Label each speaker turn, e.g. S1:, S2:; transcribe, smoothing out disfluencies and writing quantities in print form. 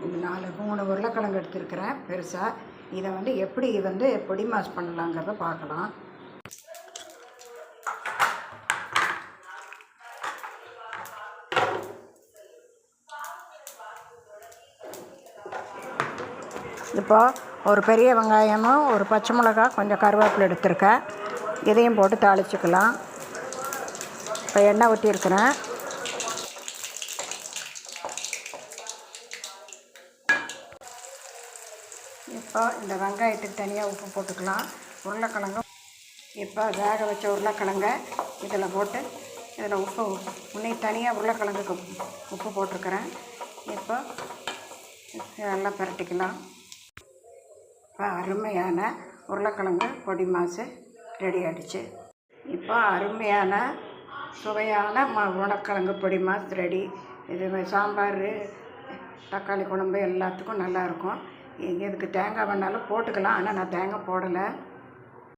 S1: இது 3 உருளைக்கிழங்கு எடுத்துருக்கிறேன் பெருசாக. இதை எப்படி பொடி மாஸ் பண்ணலாங்கிறத பார்க்கலாம். இப்போ ஒரு பெரிய வெங்காயமும் ஒரு பச்சை மிளகாய் கொஞ்சம் கருவேப்பிலை எடுத்துருக்கேன். இதையும் போட்டு தாளிச்சுக்கலாம். இப்போ எண்ணெய் ஊற்றிருக்கிறேன். இப்போ இந்த வெங்காயத்துக்கு தனியாக உப்பு போட்டுக்கலாம். உருளைக்கிழங்கு இப்போ வேக வச்ச உருளைக்கிழங்கை இதில் போட்டு இதில் உப்பு தனியாக உருளைக்கிழங்குக்கு உப்பு போட்டிருக்கிறேன். இப்போ நல்லா பரட்டிக்கலாம். இப்போ அருமையான உருளைக்கிழங்கு பொடி மாசு ரெடி ஆகிடுச்சு. இப்போ அருமையான சுவையான உருளைக்கிழங்கு பொடி மாஸ் ரெடி. இது சாம்பார், தக்காளி குழம்பு எல்லாத்துக்கும் நல்லாயிருக்கும். இதுக்கு தேங்காய் வேணாலும் போட்டுக்கலாம். ஆனால் நான் தேங்காய் போடலை.